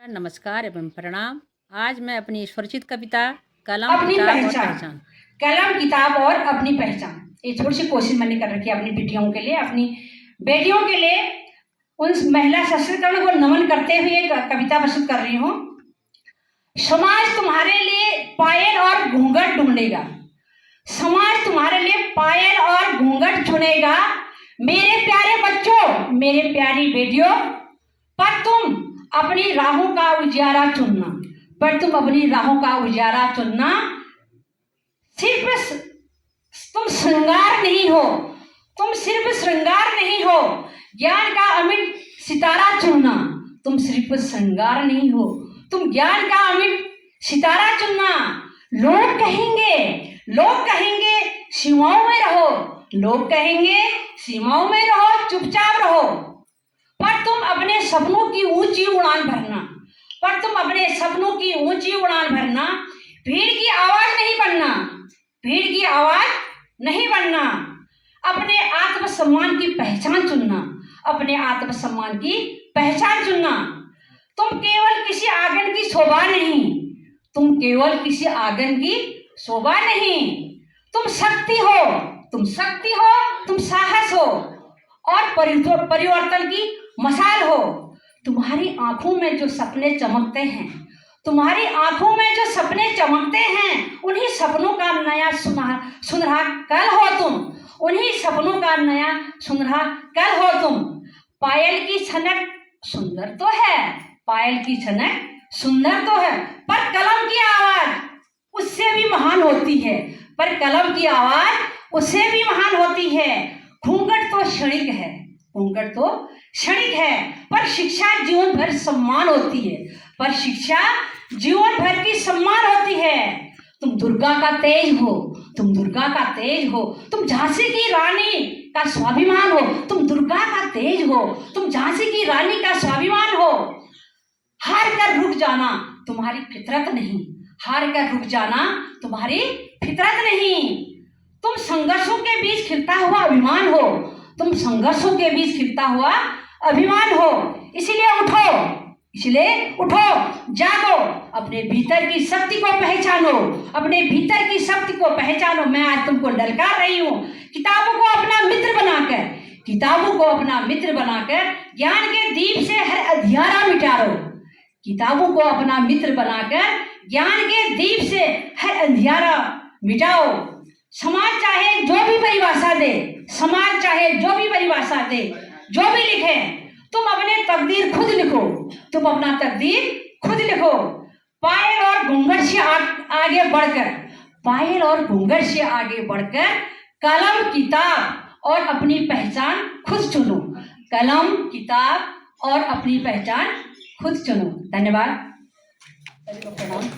नमस्कार एवं प्रणाम। आज मैं अपनी स्वरचित कविता कलम अपनी किताब और पहचान, पहचान। कलम किताब और अपनी पहचान, ये थोड़ी सी कोशिश मैंने कर रखी है अपनी बेटियों के लिए, अपनी बेटियों के लिए उन महिला सशक्तिकरण को नमन करते हुए एक कविता प्रस्तुत कर रही हूँ। समाज तुम्हारे लिए पायल और घूंघट ढूंढेगा, समाज तुम्हारे लिए पायल और घूंघट चुनेगा। मेरे प्यारे बच्चों, मेरे प्यारी बेटियों, पर तुम अपनी राहों का उजियारा चुनना, पर तुम अपनी राहों का उजियारा चुनना। सिर्फ तुम श्रृंगार नहीं हो, तुम सिर्फ श्रृंगार नहीं हो, ज्ञान का अमिट सितारा चुनना। तुम सिर्फ श्रृंगार नहीं हो, तुम ज्ञान का अमिट सितारा चुनना। लोग कहेंगे सीमाओं में रहो, लोग कहेंगे सीमाओं में रहो, चुपचाप रहो, पर तुम अपने सपनों की ऊंची उड़ान भरना, पर तुम अपने सपनों की ऊंची उड़ान भरना। भीड़ की आवाज नहीं बनना, भीड़ की आवाज नहीं बनना। अपने आत्मसम्मान की पहचान चुनना, अपने आत्मसम्मान की पहचान चुनना। तुम केवल किसी आंगन की शोभा नहीं, तुम केवल किसी आंगन की शोभा नहीं, तुम शक्ति हो, तुम शक्ति हो, तुम साहस हो और परिवर्तन की मसाल हो। तुम्हारी आंखों में जो सपने चमकते हैं, तुम्हारी आंखों में जो सपने चमकते हैं, उन्हीं सपनों का नया सुनहरा कल हो तुम, उन्हीं सपनों का नया सुनहरा कल हो तुम। पायल की छनक सुंदर तो है, पायल की छनक सुंदर तो है, पर कलम की आवाज उससे भी महान होती है, पर कलम की आवाज उससे भी महान होती है। घूंघट तो क्षणिक है, घूंघट तो क्षणिक है, पर शिक्षा जीवन भर सम्मान होती है, पर शिक्षा जीवन भर की सम्मान होती है। तुम दुर्गा का तेज हो, तुम दुर्गा का तेज हो, तुम झांसी की रानी का स्वाभिमान हो, तुम दुर्गा का तेज हो, तुम झांसी की रानी का स्वाभिमान हो। हार कर रुक जाना तुम्हारी फितरत नहीं, हार कर रुक जाना तुम्हारी फितरत नहीं। तुम संघर्षों के बीच खिलता हुआ अभिमान हो, तुम संघर्षों के बीच खिलता हुआ अभिमान हो। इसलिए उठो, इसलिए उठो, जागो, अपने भीतर की शक्ति को पहचानो, अपने भीतर की शक्ति को पहचानो। मैं आज तुमको ललकार रही हूँ, किताबों को अपना मित्र बनाकर, किताबों को अपना मित्र बनाकर ज्ञान के दीप से हर अंधियारा मिटाओ, किताबों को अपना मित्र बनाकर ज्ञान के दीप से हर अंधियारा मिटाओ। समाज चाहे जो भी परिभाषा दे, समाज चाहे जो भी परिभाषा दे, जो भी लिखे, तुम अपने तकदीर खुद लिखो, तुम अपना तकदीर खुद लिखो। पायल और घूंघट से आगे बढ़कर, पायल और घूंघट से आगे बढ़कर कलम किताब और अपनी पहचान खुद चुनो, कलम किताब और अपनी पहचान खुद चुनो। धन्यवाद, प्रणाम।